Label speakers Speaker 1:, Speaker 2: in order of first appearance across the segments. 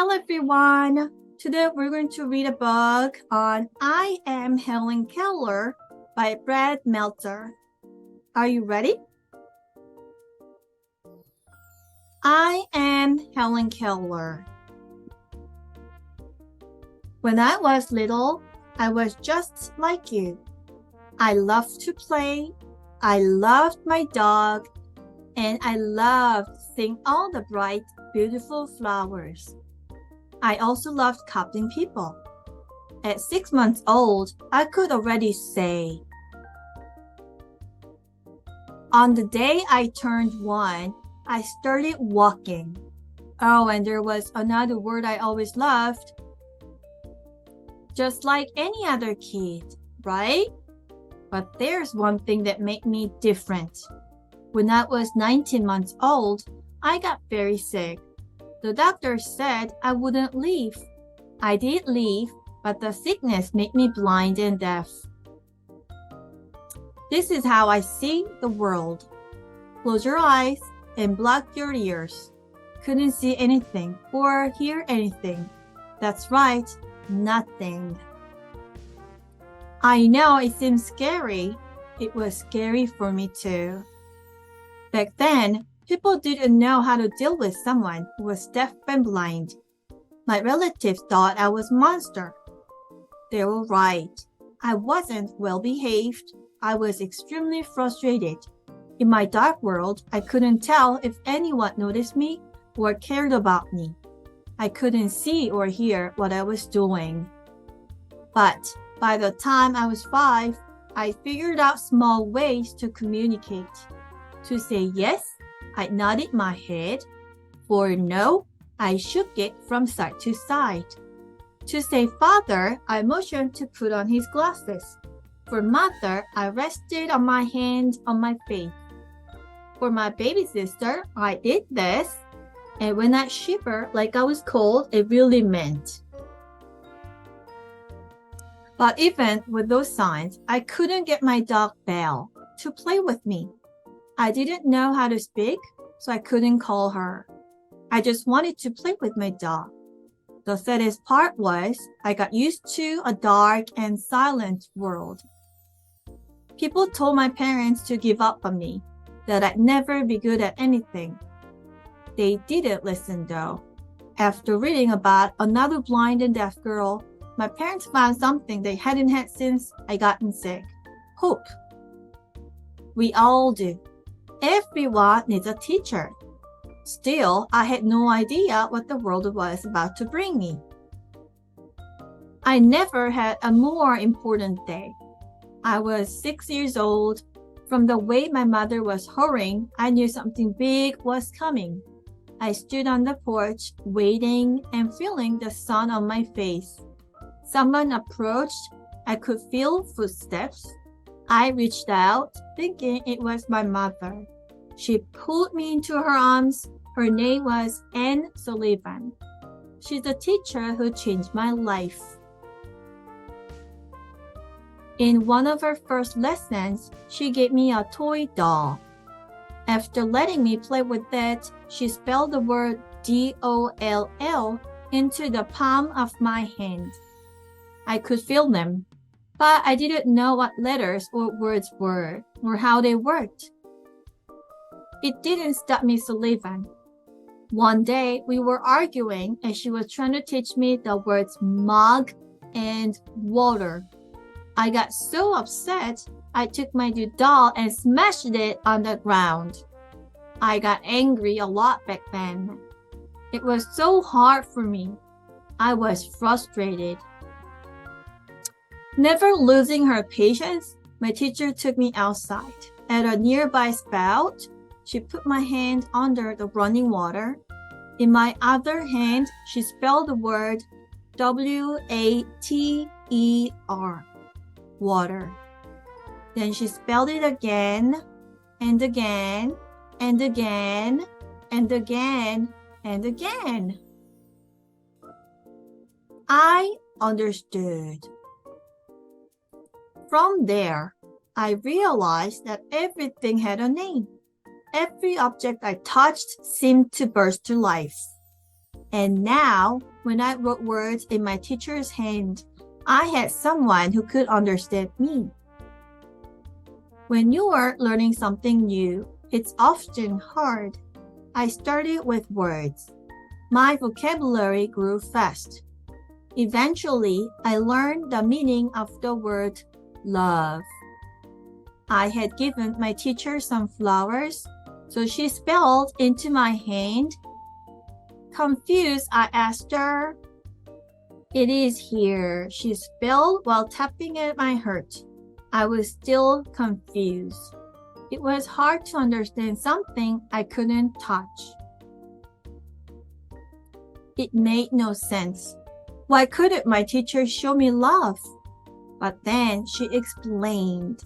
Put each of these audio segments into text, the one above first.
Speaker 1: Hello everyone! Today we're going to read a book on I Am Helen Keller by Meltzer. Are you ready? I am Helen Keller. When I was little, I was just like you. I loved to play, I loved my dog, and I loved seeing all the bright, beautiful flowers. I also loved copying people. At 6 months old, I could already say. On the day I turned 1, I started walking. Oh, and there was another word I always loved. Just like any other kid, right? But there's one thing that made me different. When I was 19 months old, I got very sick. The doctor said I wouldn't leave. I did leave, but the sickness made me blind and deaf. This is how I see the world. Close your eyes and block your ears. Couldn't see anything or hear anything. That's right, nothing. I know it seems scary. It was scary for me too. Back then, people didn't know how to deal with someone who was deaf and blind. My relatives thought I was a monster. They were right. I wasn't well behaved. I was extremely frustrated. In my dark world, I couldn't tell if anyone noticed me or cared about me. I couldn't see or hear what I was doing. But by the time I was 5, I figured out small ways to communicate. To say yes, I nodded my head. For no, I shook it from side to side. To say father, I motioned to put on his glasses. For mother, I rested on my hand on my face. For my baby sister, I did this. And when I shivered like I was cold, it really meant. But even with those signs, I couldn't get my dog Belle to play with me. I didn't know how to speak, so I couldn't call her. I just wanted to play with my dog. The saddest part was I got used to a dark and silent world. People told my parents to give up on me, that I'd never be good at anything. They didn't listen though. After reading about another blind and deaf girl, my parents found something they hadn't had since I gotten sick. Hope. We all do. Everyone needs a teacher. Still, I had no idea what the world was about to bring me. I never had a more important day. I was 6 years old. From the way my mother was hurrying, I knew something big was coming. I stood on the porch, waiting and feeling the sun on my face. Someone approached. I could feel footsteps. I reached out, thinking it was my mother. She pulled me into her arms. Her name was Anne Sullivan. She's the teacher who changed my life. In one of her first lessons, she gave me a toy doll. After letting me play with it, she spelled the word DOLL into the palm of my hand. I could feel them, but I didn't know what letters or words were or how they worked. It didn't stop Miss Sullivan. One day, we were arguing and she was trying to teach me the words mug and water. I got so upset, I took my new doll and smashed it on the ground. I got angry a lot back then. It was so hard for me. I was frustrated. Never losing her patience, my teacher took me outside. At a nearby spout, she put my hand under the running water. In my other hand, she spelled the word WATER, water. Then she spelled it again, and again, and again, and again, and again. I understood. From there, I realized that everything had a name. Every object I touched seemed to burst to life. And now, when I wrote words in my teacher's hand, I had someone who could understand me. When you are learning something new, it's often hard. I started with words. My vocabulary grew fast. Eventually, I learned the meaning of the word love. I had given my teacher some flowers, so she spelled into my hand. Confused, I asked her. It is here, she spelled while tapping at my heart. I was still confused. It was hard to understand something I couldn't touch. It made no sense. Why couldn't my teacher show me love? But then she explained.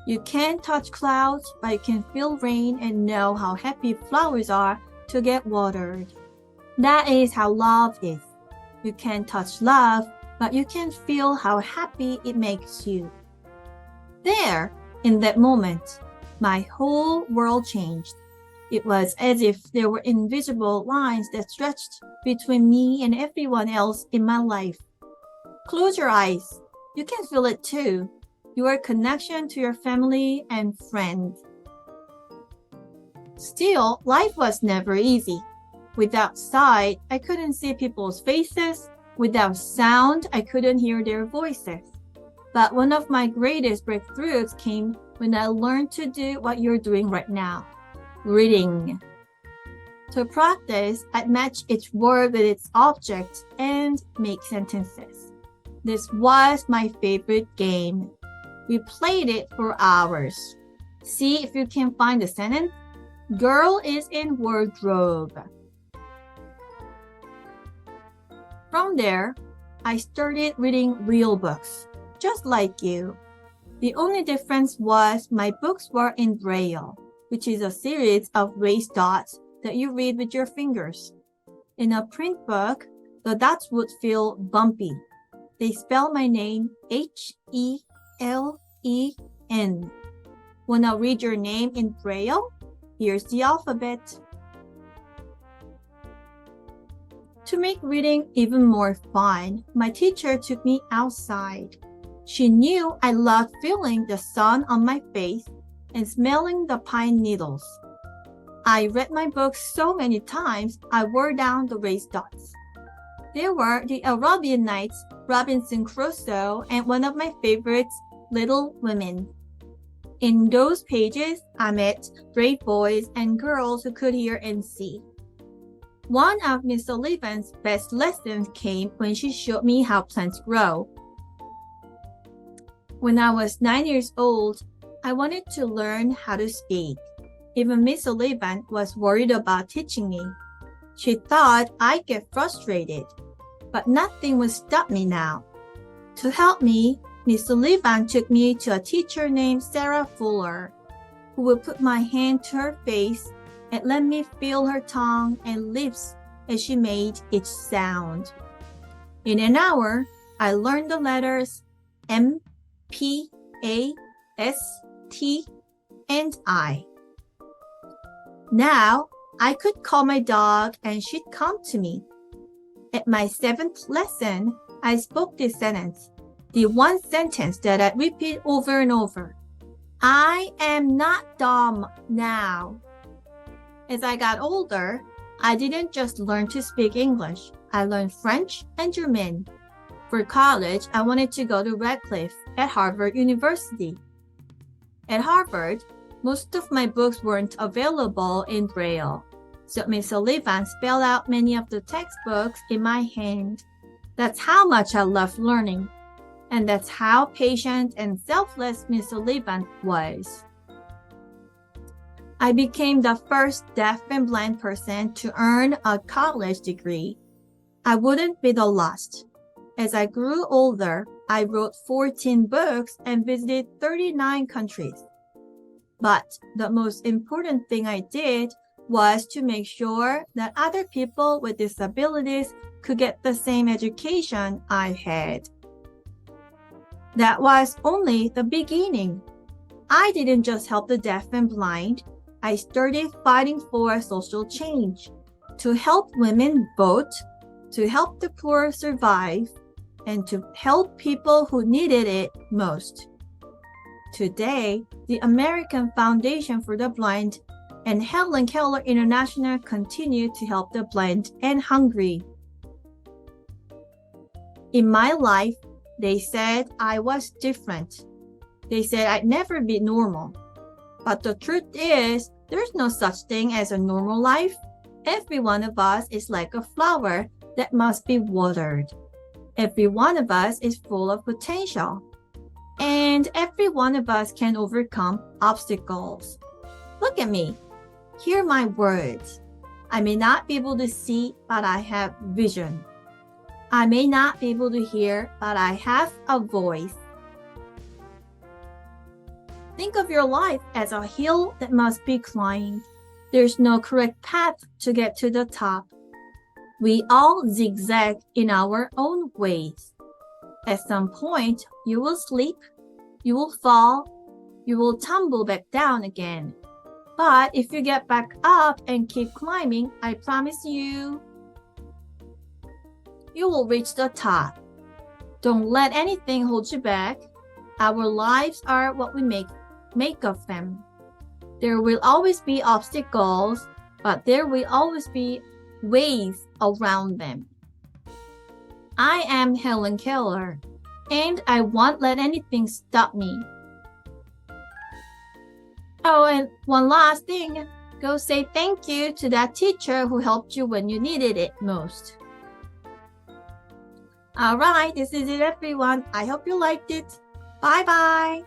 Speaker 1: You can't touch clouds, but you can feel rain and know how happy flowers are to get watered. That is how love is. You can't touch love, but you can feel how happy it makes you. There, in that moment, my whole world changed. It was as if there were invisible lines that stretched between me and everyone else in my life. Close your eyes. You can feel it too. Your connection to your family and friends. Still, life was never easy. Without sight, I couldn't see people's faces. Without sound, I couldn't hear their voices. But one of my greatest breakthroughs came when I learned to do what you're doing right now, reading. To practice, I'd match each word with its object and make sentences. This was my favorite game. We played it for hours. See if you can find the sentence. Girl is in wardrobe. From there, I started reading real books, just like you. The only difference was my books were in Braille, which is a series of raised dots that you read with your fingers. In a print book, the dots would feel bumpy. They spell my name Helen. Wanna read your name in Braille? Here's the alphabet. To make reading even more fun, my teacher took me outside. She knew I loved feeling the sun on my face and smelling the pine needles. I read my books so many times I wore down the raised dots. There were the Arabian Nights, Robinson Crusoe, and one of my favorites, Little Women. In those pages, I met brave boys and girls who could hear and see. One of Miss Sullivan's best lessons came when she showed me how plants grow. When I was 9 years old, I wanted to learn how to speak. Even Miss Sullivan was worried about teaching me. She thought I'd get frustrated, but nothing would stop me now. To help me, Miss Sullivan took me to a teacher named Sarah Fuller, who would put my hand to her face and let me feel her tongue and lips as she made each sound. In an hour, I learned the letters M, P, A, S, T, and I. Now, I could call my dog and she'd come to me. At my 7th lesson, I spoke this sentence, the one sentence that I repeat over and over. I am not dumb now. As I got older, I didn't just learn to speak English. I learned French and German. For college, I wanted to go to Radcliffe at Harvard University. At Harvard, most of my books weren't available in Braille, so Miss Sullivan spelled out many of the textbooks in my hand. That's how much I loved learning, and that's how patient and selfless Miss Sullivan was. I became the first deaf and blind person to earn a college degree. I wouldn't be the last. As I grew older, I wrote 14 books and visited 39 countries. But the most important thing I did was to make sure that other people with disabilities could get the same education I had. That was only the beginning. I didn't just help the deaf and blind. I started fighting for social change. to help women vote, to help the poor survive, and to help people who needed it most. Today, the American Foundation for the Blind and Helen Keller International continue to help the blind and hungry. In my life, they said I was different. They said I'd never be normal. But the truth is, there's no such thing as a normal life. Every one of us is like a flower that must be watered. Every one of us is full of potential. And every one of us can overcome obstacles. Look at me. Hear my words. I may not be able to see, but I have vision. I may not be able to hear, but I have a voice. Think of your life as a hill that must be climbed. There's no correct path to get to the top. We all zigzag in our own ways. At some point, you will slip, you will fall, you will tumble back down again. But if you get back up and keep climbing, I promise you, you will reach the top. Don't let anything hold you back. Our lives are what we make of them. There will always be obstacles, but there will always be ways around them. I am Helen Keller, and I won't let anything stop me. Oh, and one last thing. Go say thank you to that teacher who helped you when you needed it most. All right, this is it, everyone. I hope you liked it. Bye-bye.